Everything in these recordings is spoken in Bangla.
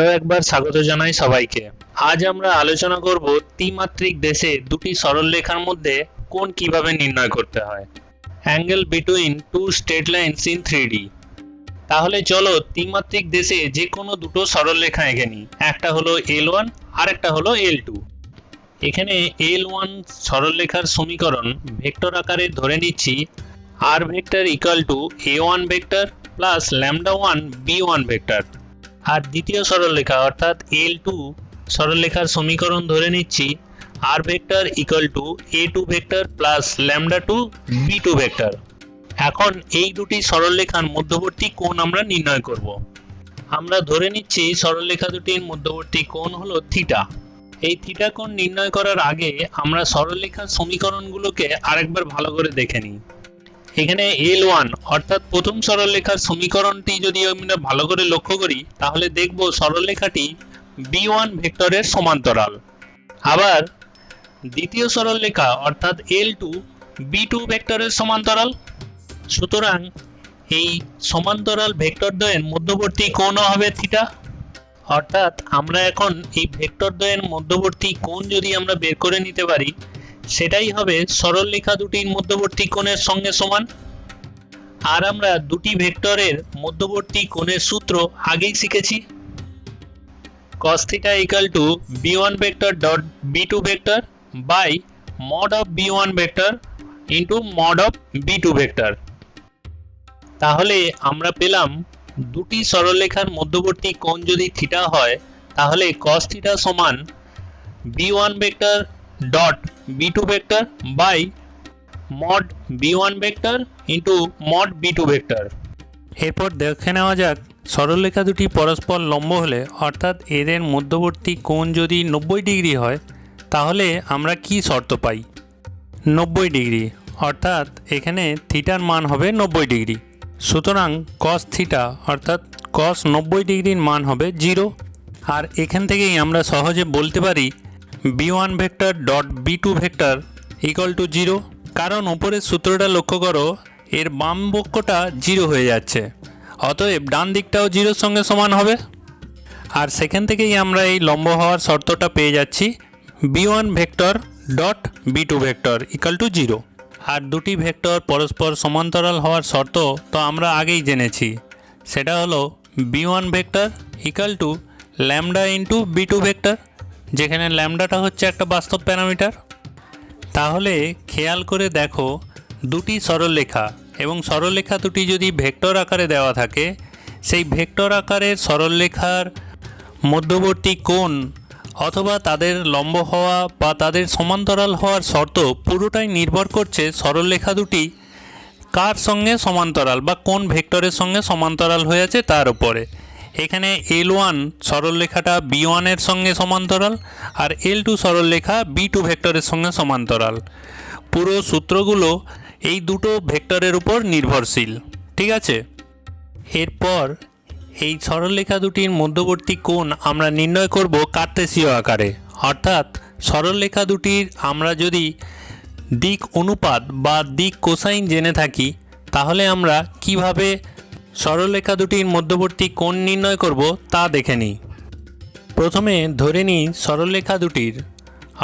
আরো একবার স্বাগত জানাই সবাইকে। আজ আমরা আলোচনা করব ত্রিমাত্রিক দেশে দুটি সরলরেখার মধ্যে কোণ কিভাবে নির্ণয় করতে হয়। Angle between two straight lines in 3D। তাহলে চলো ত্রিমাত্রিক দেশে যে কোনো দুটো সরলরেখা এঁকে নিই। একটা হলো L1 আর একটা হলো L2। এখানে L1 সরলরেখার সমীকরণ ভেক্টর আকারে ধরে নিচ্ছি r vector equal to a1 vector plus λ1 b1 vector. আর দ্বিতীয় সরলরেখা অর্থাৎ L2 সরলরেখার সমীকরণ ধরে নিচ্ছি r vector equal to a2 vector plus λ2 b2 vector. এখন এই দুটি সরলরেখার মধ্যবর্তী কোণ আমরা নির্ণয় করব। আমরা ধরে নিচ্ছি সরলরেখা দুটির মধ্যবর্তী কোণ হলো থিটা। এই থিটা কোণ নির্ণয় করার আগে আমরা সরলরেখার সমীকরণগুলোকে আরেকবার ভালো করে দেখে নিই। এখানে L1 অর্থাৎ প্রথম সরলরেখার সমীকরণটি যদি আমরা ভালো করে লক্ষ্য করি তাহলে দেখব সরলরেখাটি b1 ভেক্টরের সমান্তরাল। আবার দ্বিতীয় সরলরেখা অর্থাৎ L2 b2 ভেক্টরের সমান্তরাল। সুতরাং এই সমান্তরাল ভেক্টরদ্বয়ের মধ্যবর্তী কোণও হবে থিটা। অর্থাৎ আমরা এখন এই ভেক্টরদ্বয়ের মধ্যবর্তী কোণ যদি আমরা বের করে নিতে পারি সেটাই হবে সরলরেখা দুটির মধ্যবর্তী কোণের সঙ্গে সমান। আর আমরা দুটি ভেক্টরের মধ্যবর্তী কোণের সূত্র আগেই শিখেছি। cos theta equal to b1 vector dot b2 vector by mod of b1 vector into mod of b2 vector। তাহলে আমরা পেলাম দুটি সরলরেখার মধ্যবর্তী কোণ যদি থিটা হয় তাহলে cos theta সমান b1 vector dot b2 vector by mod b1 vector into mod b2 vector। এরপর দেখে নেওয়া যাক সরলরেখা দুটি পরস্পর লম্ব হলে অর্থাৎ এদের মধ্যবর্তী কোণ যদি 90 ডিগ্রি হয় তাহলে আমরা কি শর্ত পাই। 90 ডিগ্রি অর্থাৎ এখানে থিটার মান হবে 90 ডিগ্রি। সুতরাং cos থিটা অর্থাৎ cos 90 ডিগ্রির মান হবে 0। আর এখান থেকেই আমরা সহজে বলতে পারি b1 vector dot b2 vector equal two 0। কারণ উপরের সূত্রটা লক্ষ্য করো, এর বাম পক্ষটা 0 হয়ে যাচ্ছে, অতএব ডান দিকটাও 0-র সঙ্গে সমান হবে। আর সেখান থেকেই আমরা এই লম্ব হওয়ার শর্তটা পেয়ে যাচ্ছি b1 vector dot b2 vector equal two 0। আর দুটি ভেক্টর পরস্পর সমান্তরাল হওয়ার শর্ত তো আমরা আগেই জেনেছি, সেটা হলো b1 vector equal two lambda into b2 vector, যেখানে ল্যামডাটা হচ্ছে একটা বাস্তব প্যারামিটার। তাহলে খেয়াল করে দেখো দুটি সরলরেখা এবং সরলরেখা দুটি যদি ভেক্টর আকারে দেওয়া থাকে সেই ভেক্টর আকারের সরলরেখার মধ্যবর্তী কোণ অথবা তাদের লম্ব হওয়া বা তাদের সমান্তরাল হওয়ার শর্ত পুরোটাই নির্ভর করছে সরলরেখা দুটি কার সঙ্গে সমান্তরাল বা কোন ভেক্টরের সঙ্গে সমান্তরাল হয়ে আছে তার উপরে। এখানে L1 সরলরেখাটা b1 এর সঙ্গে সমান্তরাল আর L2 সরলরেখা b2 ভেক্টরের সঙ্গে সমান্তরাল। পুরো সূত্রগুলো এই দুটো ভেক্টরের উপর নির্ভরশীল, ঠিক আছে। এরপর এই সরলরেখা দুটির মধ্যবর্তী কোণ আমরা নির্ণয় করব কার্তেশীয় আকারে। অর্থাৎ সরলরেখা দুটির আমরা যদি দিক অনুপাত বা দিক কোসাইন জেনে থাকি তাহলে আমরা কিভাবে সরলরেখা দুটির মধ্যবর্তী কোণ নির্ণয় করব তা দেখে নিই। প্রথমে ধরে নিই সরলরেখা দুটির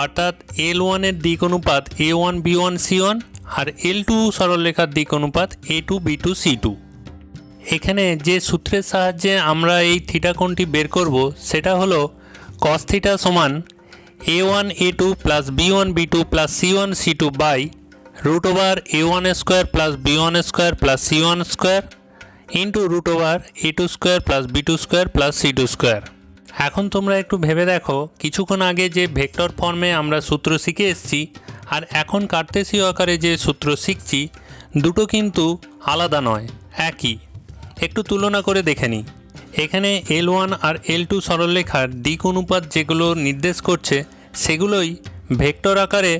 অর্থাৎ L1 এর দিক অনুপাত a1 b1 c1 আর L2 সরলরেখার দিক অনুপাত a2 b2 c2। এখানে যে সূত্রের সাহায্যে আমরা এই থিটা কোণটি বের করব সেটা হলো cos থিটা সমান a1 a2 plus b1 b2 plus c1 c2 by root over a1 square plus b1 square plus c1 square into root over a2 square plus b2 square plus c2 square. এখন তোমরা একটু ভেবে দেখো, কিছুক্ষণ আগে যে ভেক্টর ফর্মে আমরা সূত্র শিখে এসেছি আর এখন কার্তেশীয় আকারে যে সূত্র শিখছি দুটো কিন্তু আলাদা নয়, একই। একটু তুলনা করে দেখে নিই। এখানে L1 আর L2 সরলরেখার দিক অনুপাত যেগুলো নির্দেশ করছে সেগুলোই ভেক্টর আকারে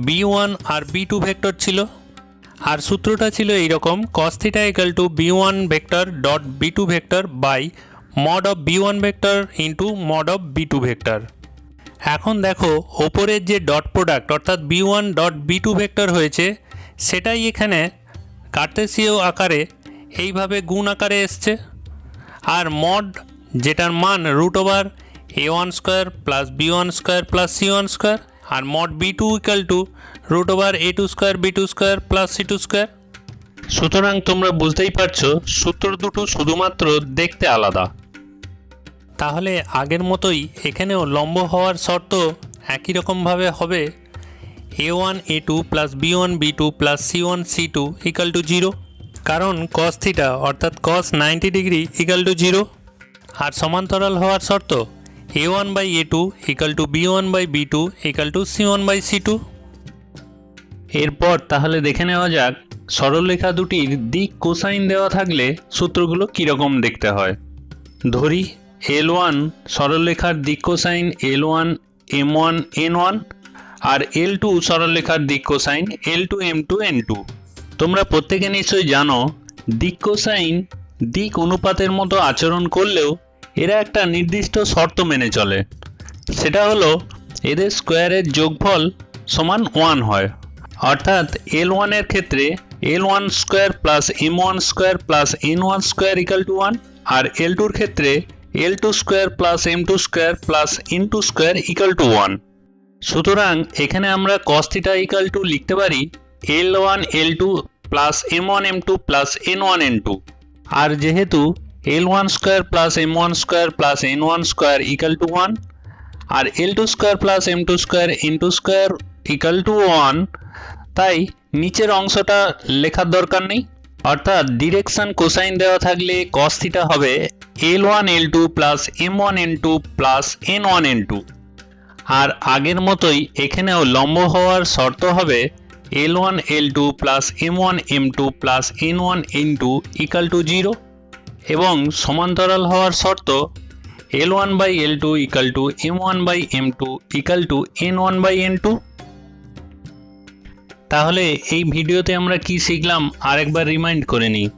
b1 আর b2 ভেক্টর ছিল। আর সূত্রটা ছিল এইরকম cos theta equal to b1 vector dot b2 vector by mod of b1 vector into mod of b2 vector. এখন দেখো ওপরের যে ডট প্রোডাক্ট অর্থাৎ b1 ডট b2 ভেক্টর হয়েছে সেটাই এখানে কার্তেশীয় আকারে এইভাবে গুণ আকারে এসছে। আর মড যেটার মান √a1 square plus b1 square plus c1 square আর mod b2 equal to √a2 square b2 square plus c2 square. সুতরাং তোমরা বুঝতেই পারছো সূত্র দুটো শুধুমাত্র দেখতে আলাদা। তাহলে আগের মতোই এখানেও লম্ব হওয়ার শর্ত একই রকমভাবে হবে a1 a2 plus b1 b2 plus c1 c2 equal to 0, কারণ cos θ অর্থাৎ cos 90 ডিগ্রি ইকাল টু 0। আর সমান্তরাল হওয়ার শর্ত a1 by a2 equal to b1 by b2 equal to c1 by c2। এরপর তাহলে দেখে নেওয়া যাক সরলরেখা দুটির দিক কোসাইন দেওয়া থাকলে সূত্রগুলো কীরকম দেখতে হয়। ধরি L1 সরলরেখার দিক কোসাইন L1 M1 N1 আর L2 সরলরেখার দিক কোসাইন L2 M2 N2। তোমরা প্রত্যেকে নিশ্চয়ই জানো দিক কোসাইন দিক অনুপাতের মতো আচরণ করলেও এরা একটা নির্দিষ্ট শর্ত মেনে চলে, সেটা হলো এদের স্কোয়ারের যোগফল সমান 1 হয়। অর্থাৎ L1 এর ক্ষেত্রে L1 square plus M1 square plus N1 square equal to 1 আর L2 এর ক্ষেত্রে L2 square plus M2 square plus N2 square equal to 1। সুতরাং এখানে আমরা cos θ ইকাল টু লিখতে পারি L1 L2 plus M1 M2 plus N1 N2। আর যেহেতু L1 square plus M1 square plus N1 square equal to 1 আর L2 square plus M2 square N2 square equal to 1, তাই নিচের অংশটা লেখার দরকার নেই। অর্থাৎ ডিরেকশন কোসাইন দেওয়া থাকলে cos θ হবে L1 L2 plus M1 N2 plus N1 N2। আর আগের মতোই এখানেও লম্ব হওয়ার শর্ত হবে L1 L2 plus M1 M2 plus N1 N2 equal to 0 এবং সমান্তরাল হওয়ার শর্ত L1 by L2 equal to M1 by M2 equal to N1 by N2। তাহলে এই ভিডিওতে আমরা কি শিখলাম আরেকবার রিমাইন্ড করে নিই।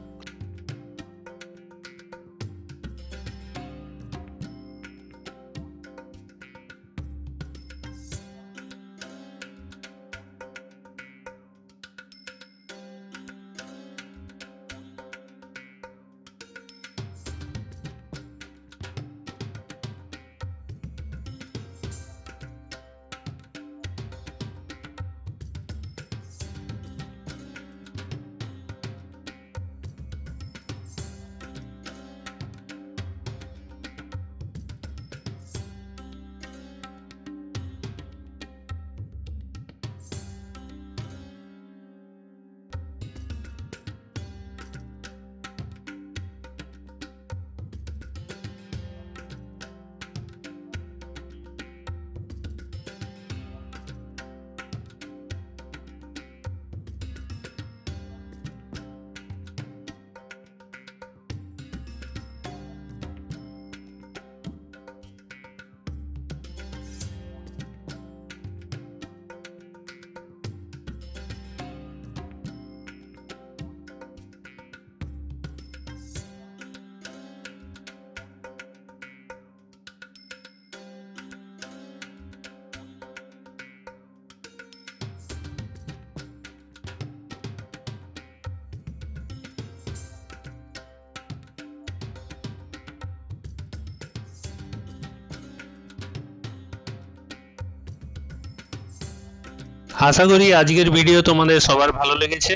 আশা করি আজকের ভিডিও তোমাদের সবার ভালো লেগেছে।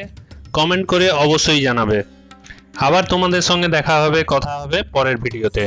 কমেন্ট করে অবশ্যই জানাবে। আবার তোমাদের সঙ্গে দেখা হবে, কথা হবে পরের ভিডিওতে।